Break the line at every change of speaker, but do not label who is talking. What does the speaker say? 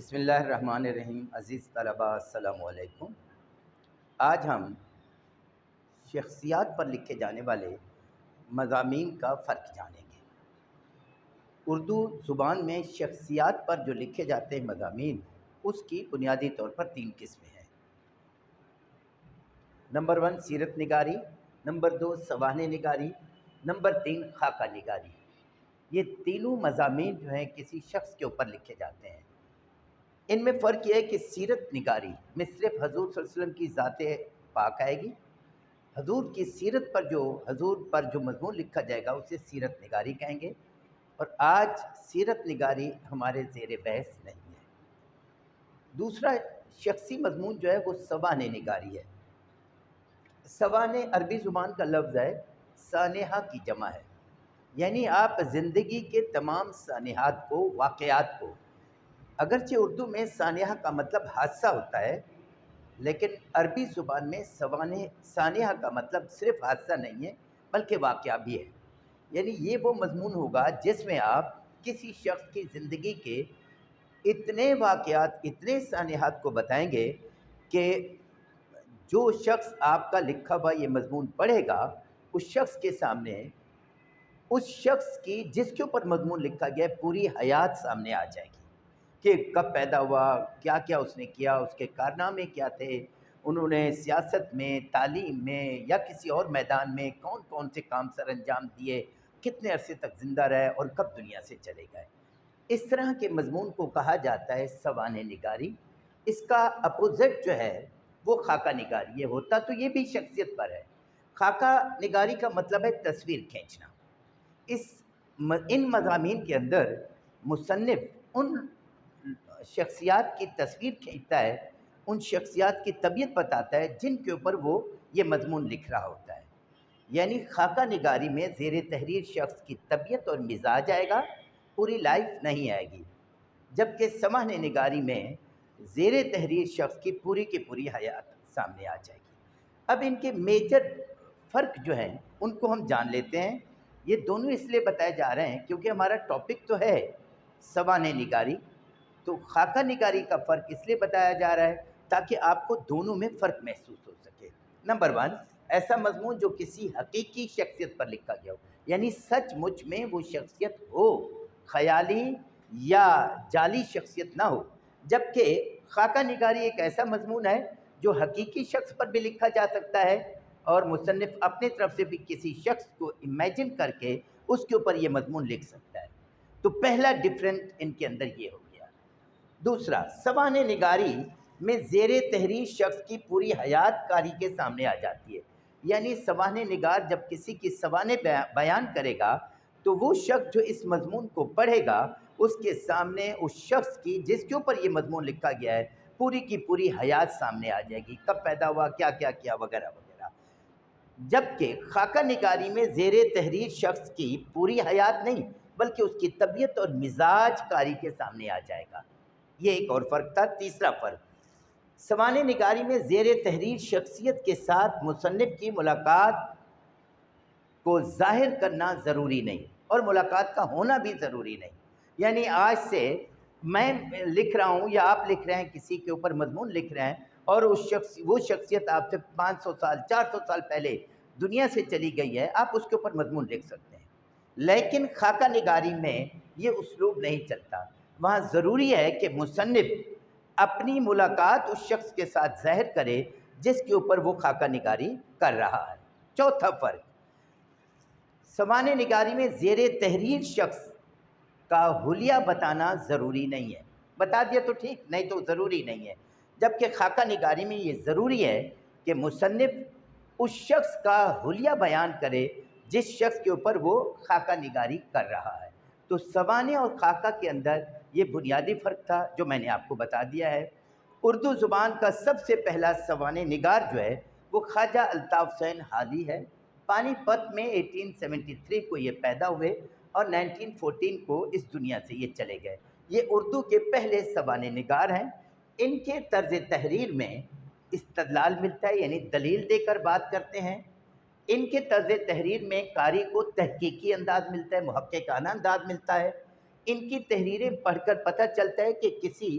بسم اللہ الرحمن الرحیم۔ عزیز طلباء السلام علیکم۔ آج ہم شخصیات پر لکھے جانے والے مضامین کا فرق جانیں گے۔ اردو زبان میں شخصیات پر جو لکھے جاتے ہیں مضامین، اس کی بنیادی طور پر 3 قسمیں ہیں۔ نمبر 1 سیرت نگاری، نمبر 2 سوانح نگاری، نمبر 3 خاکہ نگاری۔ یہ تینوں مضامین جو ہیں کسی شخص کے اوپر لکھے جاتے ہیں۔ ان میں فرق یہ ہے کہ سیرت نگاری میں صرف حضور صلی اللہ علیہ وسلم کی ذات پاک آئے گی۔ حضور کی سیرت پر حضور پر جو مضمون لکھا جائے گا اسے سیرت نگاری کہیں گے، اور آج سیرت نگاری ہمارے زیر بحث نہیں ہے۔ دوسرا شخصی مضمون جو ہے وہ سوانح نگاری ہے۔ سوانح عربی زبان کا لفظ ہے، سانحہ کی جمع ہے، یعنی آپ زندگی کے تمام سانحات کو، واقعات کو، اگرچہ اردو میں سانحہ کا مطلب حادثہ ہوتا ہے، لیکن عربی زبان میں سانحہ کا مطلب صرف حادثہ نہیں ہے بلکہ واقعہ بھی ہے۔ یعنی یہ وہ مضمون ہوگا جس میں آپ کسی شخص کی زندگی کے اتنے واقعات، اتنے سانحات کو بتائیں گے کہ جو شخص آپ کا لکھا ہوا یہ مضمون پڑھے گا، اس شخص کے سامنے، اس شخص کی جس کے اوپر مضمون لکھا گیا ہے، پوری حیات سامنے آ جائے گی کہ کب پیدا ہوا، کیا کیا اس نے کیا، اس کے کارنامے کیا تھے، انہوں نے سیاست میں، تعلیم میں یا کسی اور میدان میں کون کون سے کام سر انجام دیے، کتنے عرصے تک زندہ رہے اور کب دنیا سے چلے گئے۔ اس طرح کے مضمون کو کہا جاتا ہے سوانح نگاری۔ اس کا اپوزٹ جو ہے وہ خاکہ نگاری۔ یہ ہوتا تو یہ بھی شخصیت پر ہے۔ خاکہ نگاری کا مطلب ہے تصویر کھینچنا۔ ان مضامین کے اندر مصنف ان شخصیات کی تصویر کھینچتا ہے، ان شخصیات کی طبیعت بتاتا ہے جن کے اوپر وہ یہ مضمون لکھ رہا ہوتا ہے۔ یعنی خاکہ نگاری میں زیر تحریر شخص کی طبیعت اور مزاج آئے گا، پوری لائف نہیں آئے گی، جبکہ سوانح نگاری میں زیر تحریر شخص کی پوری حیات سامنے آ جائے گی۔ اب ان کے میجر فرق جو ہیں ان کو ہم جان لیتے ہیں۔ یہ دونوں اس لیے بتائے جا رہے ہیں کیونکہ ہمارا ٹاپک تو ہے سوانح نگاری، تو خاکہ نگاری کا فرق اس لیے بتایا جا رہا ہے تاکہ آپ کو دونوں میں فرق محسوس ہو سکے۔ نمبر 1 ایسا مضمون جو کسی حقیقی شخصیت پر لکھا گیا ہو، یعنی سچ مچ میں وہ شخصیت ہو، خیالی یا جعلی شخصیت نہ ہو، جبکہ خاکہ نگاری ایک ایسا مضمون ہے جو حقیقی شخص پر بھی لکھا جا سکتا ہے، اور مصنف اپنے طرف سے بھی کسی شخص کو امیجن کر کے اس کے اوپر یہ مضمون لکھ سکتا ہے۔ تو پہلا ڈفرینٹ ان کے اندر یہ ہو گیا۔ دوسرا، سوانح نگاری میں زیر تحریر شخص کی پوری حیات کاری کے سامنے آ جاتی ہے۔ یعنی سوانح نگار جب کسی کی سوانح بیان کرے گا تو وہ شخص جو اس مضمون کو پڑھے گا، اس کے سامنے اس شخص کی جس کے اوپر یہ مضمون لکھا گیا ہے پوری کی پوری حیات سامنے آ جائے گی، کب پیدا ہوا، کیا کیا کیا، وغیرہ وغیرہ۔ جبکہ خاکہ نگاری میں زیر تحریر شخص کی پوری حیات نہیں بلکہ اس کی طبیعت اور مزاج کاری کے سامنے آ جائے گا۔ یہ ایک اور فرق تھا۔ تیسرا فرق، سوانح نگاری میں زیر تحریر شخصیت کے ساتھ مصنف کی ملاقات کو ظاہر کرنا ضروری نہیں، اور ملاقات کا ہونا بھی ضروری نہیں۔ یعنی آج سے میں لکھ رہا ہوں یا آپ لکھ رہے ہیں، کسی کے اوپر مضمون لکھ رہے ہیں، اور وہ شخصیت آپ سے 500 سال 400 سال پہلے دنیا سے چلی گئی ہے، آپ اس کے اوپر مضمون لکھ سکتے ہیں۔ لیکن خاکہ نگاری میں یہ اسلوب نہیں چلتا۔ وہاں ضروری ہے کہ مصنف اپنی ملاقات اس شخص کے ساتھ ظاہر کرے جس کے اوپر وہ خاکہ نگاری کر رہا ہے۔ چوتھا فرق، سوانح نگاری میں زیر تحریر شخص کا حلیہ بتانا ضروری نہیں ہے۔ بتا دیا تو ٹھیک، نہیں تو ضروری نہیں ہے۔ جبکہ خاکہ نگاری میں یہ ضروری ہے کہ مصنف اس شخص کا حلیہ بیان کرے جس شخص کے اوپر وہ خاکہ نگاری کر رہا ہے۔ تو سوانح اور خاکہ کے اندر یہ بنیادی فرق تھا جو میں نے آپ کو بتا دیا ہے۔ اردو زبان کا سب سے پہلا سوانح نگار جو ہے وہ خواجہ الطاف حسین حالی ہے۔ پانی پت میں 1873 کو یہ پیدا ہوئے اور 1914 کو اس دنیا سے یہ چلے گئے۔ یہ اردو کے پہلے سوانح نگار ہیں۔ ان کے طرز تحریر میں استدلال ملتا ہے، یعنی دلیل دے کر بات کرتے ہیں۔ ان کے طرز تحریر میں قاری کو تحقیقی انداز ملتا ہے، محققانہ انداز ملتا ہے۔ ان کی تحریریں پڑھ کر پتہ چلتا ہے کہ کسی